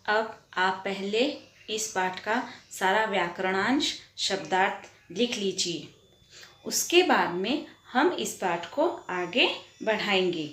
अब आप पहले इस पाठ का सारा व्याकरणांश शब्दार्थ लिख लीजिए। उसके बाद में हम इस पाठ को आगे बढ़ाएंगे।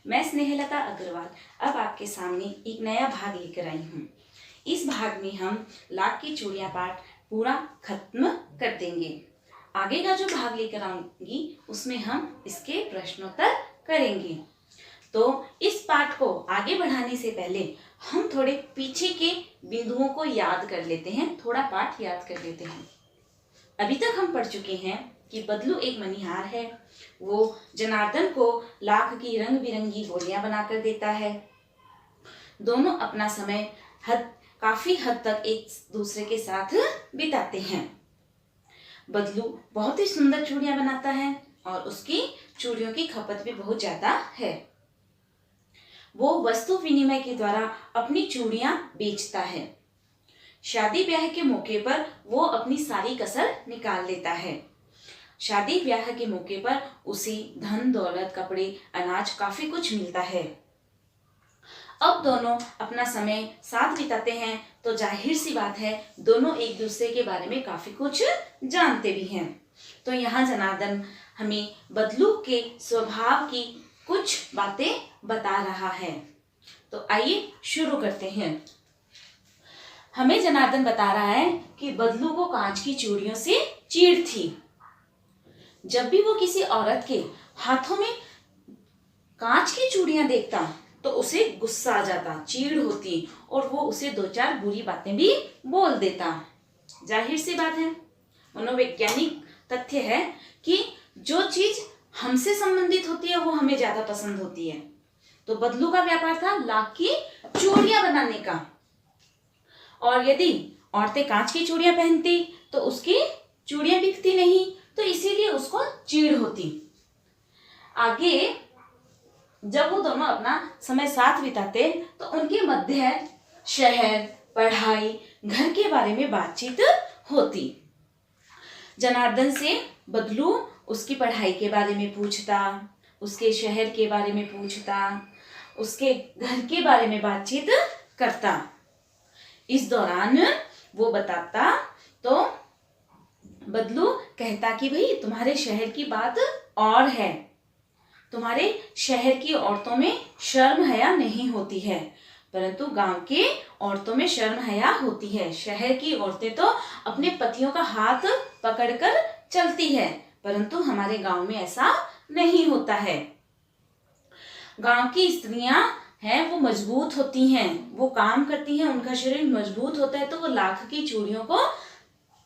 मैं स्नेहलता अग्रवाल अब आपके सामने एक नया भाग लेकर आई हूँ। इस भाग में हम लाख की चूड़ियां पाठ पूरा खत्म कर देंगे। आगे का जो भाग लेकर आऊंगी उसमें हम इसके प्रश्नोत्तर करेंगे। तो इस पाठ को आगे बढ़ाने से पहले हम थोड़े पीछे के बिंदुओं को याद कर लेते हैं, थोड़ा पाठ याद कर लेते हैं। अभी तक हम पढ़ चुके हैं कि बदलू एक मनिहार है। वो जनार्दन को लाख की रंग बिरंगी गोलियां बनाकर देता है। दोनों अपना समय काफी हद तक एक दूसरे के साथ बिताते हैं। बदलू बहुत ही सुंदर चूड़ियां बनाता है और उसकी चूड़ियों की खपत भी बहुत ज्यादा है। वो वस्तु विनिमय के द्वारा अपनी चूड़ियां बेचता है। शादी ब्याह के मौके पर वो अपनी सारी कसर निकाल लेता है। शादी ब्याह के मौके पर उसे धन दौलत कपड़े अनाज काफी कुछ मिलता है। अब दोनों अपना समय साथ बिताते हैं तो जाहिर सी बात है दोनों एक दूसरे के बारे में काफी कुछ जानते भी हैं। तो यहाँ जनार्दन हमें बदलू के स्वभाव की कुछ बातें बता रहा है। तो आइए शुरू करते हैं। हमें जनार्दन बता रहा है कि बदलू को कांच की चूड़ियों से चीड़ थी। जब भी वो किसी औरत के हाथों में कांच की चूड़ियां देखता तो उसे गुस्सा आ जाता, चीड़ होती और वो उसे दो चार बुरी बातें भी बोल देता। जाहिर सी बात है, मनोवैज्ञानिक तथ्य है कि जो चीज हमसे संबंधित होती है वो हमें ज्यादा पसंद होती है। तो बदलू का व्यापार था लाख की चूड़ियां बनाने का, और यदि औरतें कांच की चूड़ियां पहनती तो उसकी चूड़ियां बिकती नहीं, तो इसीलिए उसको चीड़ होती। आगे जब वो दोनों अपना समय साथ बिताते तो उनके मध्य शहर, पढ़ाई, घर के बारे में बातचीत होती। जनार्दन से बदलू उसकी पढ़ाई के बारे में पूछता, उसके शहर के बारे में पूछता, उसके घर के बारे में बातचीत करता। इस दौरान वो बताता तो बदलू कहता कि भाई तुम्हारे शहर की बात और है, तुम्हारे शहर की औरतों में शर्म हया नहीं होती है, परंतु गांव के औरतों में शर्म हया होती है। शहर की औरतें तो अपने पतियों का हाथ पकड़कर चलती है, परंतु हमारे गांव में ऐसा नहीं होता है। गांव की स्त्रियां हैं वो मजबूत होती हैं, वो काम करती हैं, उनका शरीर मजबूत होता है तो वो लाख की चूड़ियों को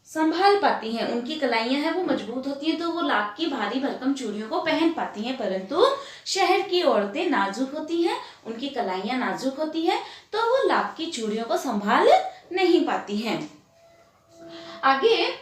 संभाल पाती हैं, उनकी कलाइयां हैं वो मजबूत होती हैं तो वो लाख की भारी भरकम चूड़ियों को पहन पाती हैं। परंतु शहर की औरतें नाजुक होती हैं, उनकी कलाइयां नाजुक होती है तो वो लाख की चूड़ियों को संभाल नहीं पाती हैं। आगे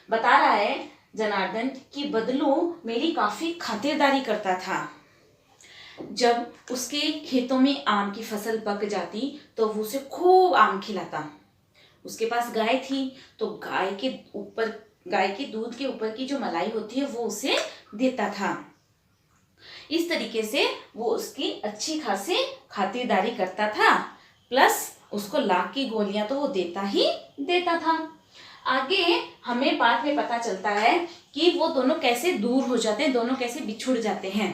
बता रहा है जनार्दन कि बदलू मेरी काफी खातिरदारी करता था। जब उसके खेतों में आम की फसल पक जाती तो वो उसे खूब आम खिलाता। उसके पास गाय थी तो गाय के दूध के ऊपर की जो मलाई होती है वो उसे देता था। इस तरीके से वो उसकी अच्छी खासी खातिरदारी करता था, प्लस उसको लाख की गोलियां तो वो देता ही देता था। आगे हमें पाठ में पता चलता है कि वो दोनों कैसे दूर हो जाते हैं, दोनों कैसे बिछुड़ जाते हैं।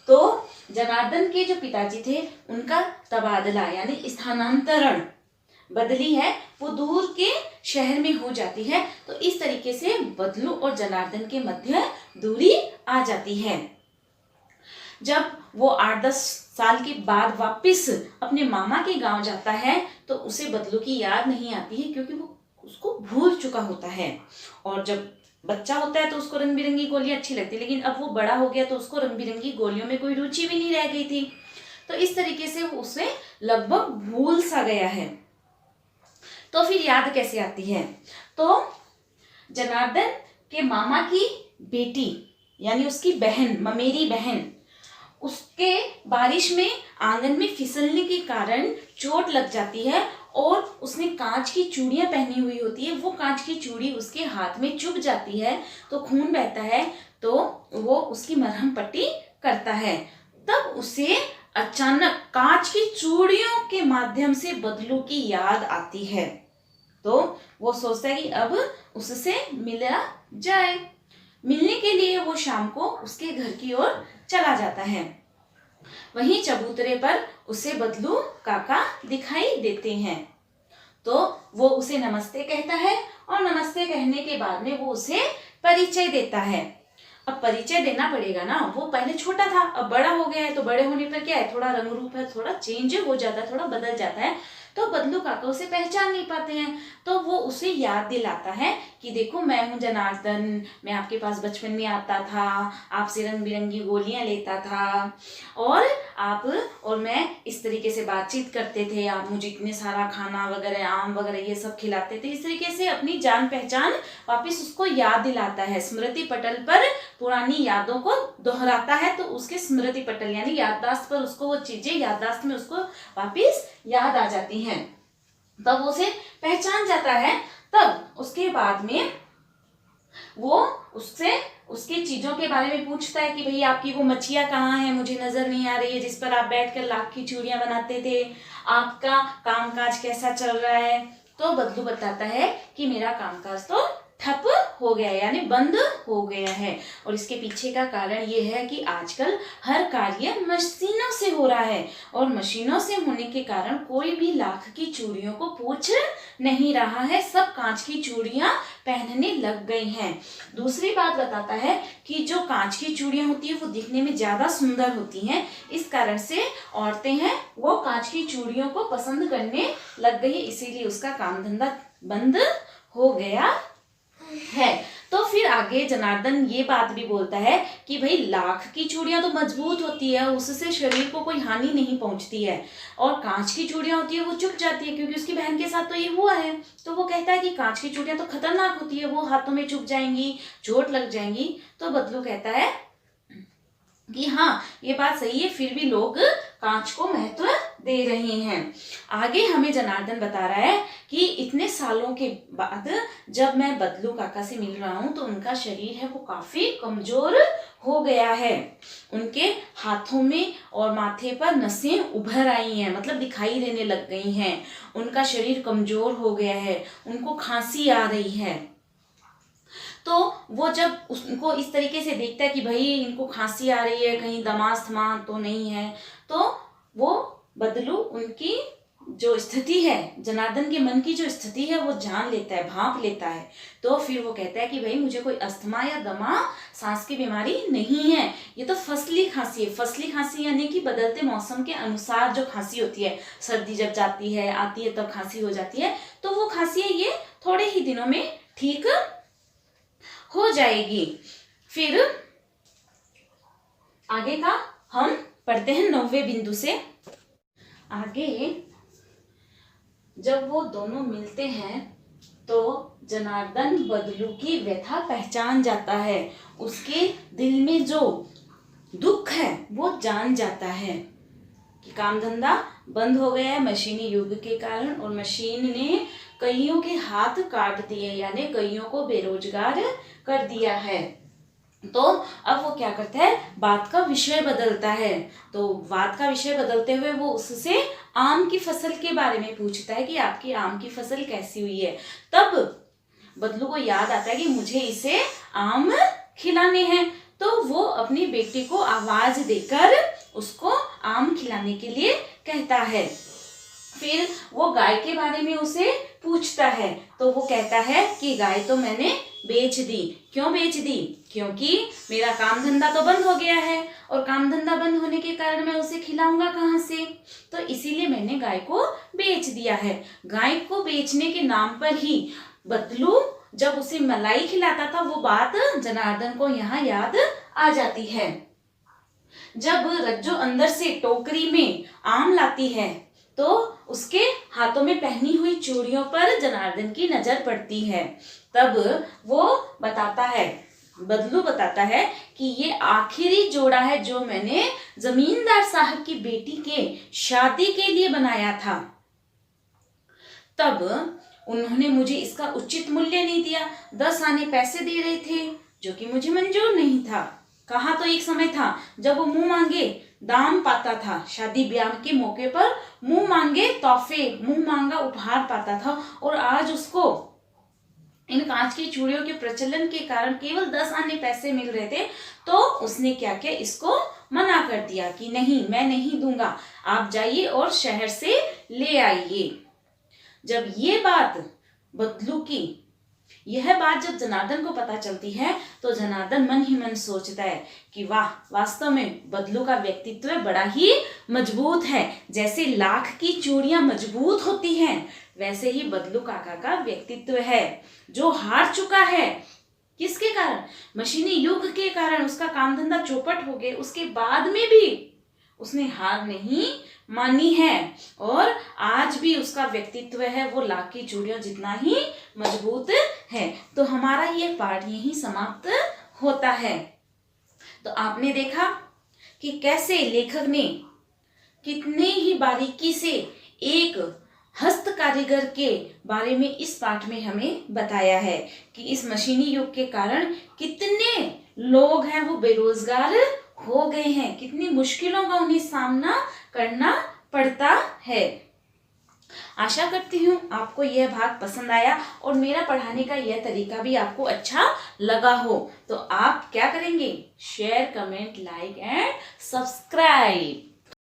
तो जनार्दन के जो पिताजी थे उनका तबादला यानी स्थानांतरण, बदली है वो दूर के शहर में हो जाती है, तो इस तरीके से बदलू और जनार्दन के मध्य दूरी आ जाती है। जब वो 8-10 साल के बाद वापस अपने मामा के गांव जाता है तो उसे बदलू की याद नहीं आती है, क्योंकि वो उसको भूल चुका होता है। और जब बच्चा होता है तो उसको रंग बिरंगी गोलियां अच्छी लगती है, लेकिन अब वो बड़ा हो गया तो उसको रंग बिरंगी गोलियों में कोई रुचि भी नहीं रह गई थी। तो इस तरीके से वो उसे लगभग भूल सा गया है। तो फिर याद कैसे आती है? तो जनार्दन के मामा की बेटी यानी उसकी बहन, ममेरी बहन, उसके बारिश में आंगन में फिसलने के कारण चोट लग जाती है और उसने कांच की चूड़ियां पहनी हुई होती है, वो कांच की चूड़ी उसके हाथ में चुभ जाती है तो खून बहता है, तो वो उसकी मरहम पट्टी करता है। तब उसे अचानक कांच की चूड़ियों के माध्यम से बदलू की याद आती है, तो वो सोचता है कि अब उससे मिला जाए। मिलने के लिए वो शाम को उसके घर की ओर चला जाता है। वहीं चबूतरे पर उसे बदलू काका दिखाई देते हैं, तो वो उसे नमस्ते कहता है और नमस्ते कहने के बाद में वो उसे परिचय देता है। अब परिचय देना पड़ेगा ना, वो पहले छोटा था अब बड़ा हो गया है, तो बड़े होने पर क्या है, थोड़ा रंग रूप है, थोड़ा चेंज हो जाता है, थोड़ा बदल जाता है, तो बदलू काका उसे पहचान नहीं पाते हैं। तो वो उसे याद दिलाता है कि देखो मैं हूँ जनार्दन, मैं आपके पास बचपन में आता था, आपसे रंग बिरंगी गोलियां लेता था और आप और मैं इस तरीके से बातचीत करते थे, आप मुझे इतने सारा खाना वगैरह आम वगैरह ये सब खिलाते थे। इस तरीके से अपनी जान पहचान वापिस उसको याद दिलाता है, स्मृति पटल पर पुरानी यादों को दोहराता है, तो उसके स्मृति पटल यानी याददाश्त पर उसको वो चीजें याददाश्त में उसको वापिस याद आ जाती हैं, तब वो उसे पहचान जाता है। तब उसके बाद में वो उससे उसकी चीजों के बारे में पूछता है कि भाई आपकी वो मच्छियां कहाँ है, मुझे नजर नहीं आ रही है जिस पर आप बैठकर लाख की चूड़ियां बनाते थे, आपका कामकाज कैसा चल रहा है। तो बदलू बताता है कि मेरा कामकाज तो ठप हो गया है यानी बंद हो गया है, और इसके पीछे का कारण ये है कि आजकल हर कार्य मशीनों से हो रहा है और मशीनों से होने के कारण कोई भी लाख की चूड़ियों को पूछ नहीं रहा है, सब कांच की चूड़ियां पहनने लग गई हैं। दूसरी बात बताता है कि जो कांच की चूड़ियां होती है वो दिखने में ज्यादा सुंदर होती हैं, इस कारण से औरतें हैं वो कांच की चूड़ियों को पसंद करने लग गई, इसीलिए उसका काम धंधा बंद हो गया है। तो फिर आगे जनार्दन ये बात भी बोलता है कि भाई लाख की चूड़ियां तो मजबूत होती है, उससे शरीर को कोई हानि नहीं पहुंचती है, और कांच की चूड़ियां होती है वो चुभ जाती है, क्योंकि उसकी बहन के साथ तो ये हुआ है। तो वो कहता है कि कांच की चूड़ियां तो खतरनाक होती है, वो हाथों में चुभ जाएंगी, चोट लग जाएंगी। तो बदलू कहता है कि हाँ ये बात सही है, फिर भी लोग कांच को महत्व दे रहे हैं। आगे हमें जनार्दन बता रहा है कि इतने सालों के बाद जब मैं बदलू काका से मिल रहा हूं तो उनका शरीर है वो काफी कमजोर हो गया है। उनके हाथों में और माथे पर नसें उभर आई हैं, मतलब दिखाई देने लग गई हैं। उनका शरीर कमजोर हो गया है, उनको खांसी आ रही है। तो वो जब उसको इस तरीके से देखता है कि भाई इनको खांसी आ रही है, कहीं दमा स्थमा तो नहीं है, तो वो बदलू उनकी जो स्थिति है, जनार्दन के मन की जो स्थिति है वो जान लेता है, भांप लेता है। तो फिर वो कहता है कि भाई मुझे कोई अस्थमा या दमा सांस की बीमारी नहीं है, ये तो फसली खांसी है। फसली खांसी यानी कि बदलते मौसम के अनुसार जो खांसी होती है, सर्दी जब जाती है आती है तब खांसी हो जाती है, तो वो खांसी है ये थोड़े ही दिनों में ठीक हो जाएगी। फिर आगे का हम पढ़ते हैं 9वें बिंदु से। आगे जब वो दोनों मिलते हैं तो जनार्दन बदलू की व्यथा पहचान जाता है, उसके दिल में जो दुख है वो जान जाता है कि काम धंधा बंद हो गया है मशीनी युग के कारण, और मशीन ने कईयों के हाथ काट दिए, यानी कईयों को बेरोजगार कर दिया है। तो अब वो क्या करता है, बात का विषय बदलता है। तो बात का विषय बदलते हुए वो उससे आम की फसल के बारे में पूछता है कि आपकी आम की फसल कैसी हुई है। तब बदलू को याद आता है कि मुझे इसे आम खिलाने हैं, तो वो अपनी बेटी को आवाज देकर उसको आम खिलाने के लिए कहता है। फिर वो गाय के बारे में उसे पूछता है, तो वो कहता है कि गाय तो मैंने बेच दी। क्यों बेच दी? क्योंकि मेरा काम धंधा तो बंद हो गया है, और काम धंधा बंद होने के कारण मैं उसे खिलाऊंगा कहाँ से, तो इसीलिए मैंने गाय को बेच दिया है। गाय को बेचने के नाम पर ही बदलू जब उसे मलाई खिलाता था वो बात जनार्दन को यहाँ याद आ जाती है। जब रज्जू अंदर से टोकरी में आम लाती है तो उसके हाथों में पहनी हुई चूड़ियों पर जनार्दन की नजर पड़ती है। तब वो बताता है, बदलू बताता है कि ये आखिरी जोड़ा है जो मैंने जमींदार साहब की बेटी के शादी के लिए बनाया था। तब उन्होंने मुझे इसका उचित मूल्य नहीं दिया, 10 आने पैसे दे रहे थे जो कि मुझे मंजूर नहीं था। कहा तो एक समय था जब वो मुंह मांगे दाम पाता था, शादी ब्याह के मौके पर मुंह मांगे तोहफे, मुंह मांगा उपहार पाता था, और आज उसको इन कांच की चूड़ियों के प्रचलन के कारण केवल 10 आने पैसे मिल रहे थे। तो उसने क्या किया, इसको मना कर दिया कि नहीं, मैं नहीं दूंगा, आप जाइए और शहर से ले आइए। जब ये बात बदलू की, यह बात जब जनार्दन को पता चलती है तो जनार्दन मन ही मन सोचता है कि वाह, वास्तव में बदलू का व्यक्तित्व बड़ा ही मजबूत है। जैसे लाख की चूड़ियां मजबूत होती हैं, वैसे ही बदलू काका का व्यक्तित्व है जो हार चुका है। किसके कारण? मशीनी युग के कारण। उसका काम धंधा चौपट हो गए, उसके बाद में भी उसने हार नहीं मानी है, और आज भी उसका व्यक्तित्व है वो लाख की चूड़ियों जितना ही मजबूत है। तो हमारा ये पाठ यहीं समाप्त होता है। तो आपने देखा कि कैसे लेखक ने कितने ही बारीकी से एक हस्त कारीगर के बारे में इस पाठ में हमें बताया है कि इस मशीनी युग के कारण कितने लोग हैं वो बेरोजगार हो गए हैं, कितनी मुश्किलों का उन्हें सामना करना पड़ता है। आशा करती हूँ आपको यह भाग पसंद आया और मेरा पढ़ाने का यह तरीका भी आपको अच्छा लगा हो। तो आप क्या करेंगे? Share, comment, like and subscribe.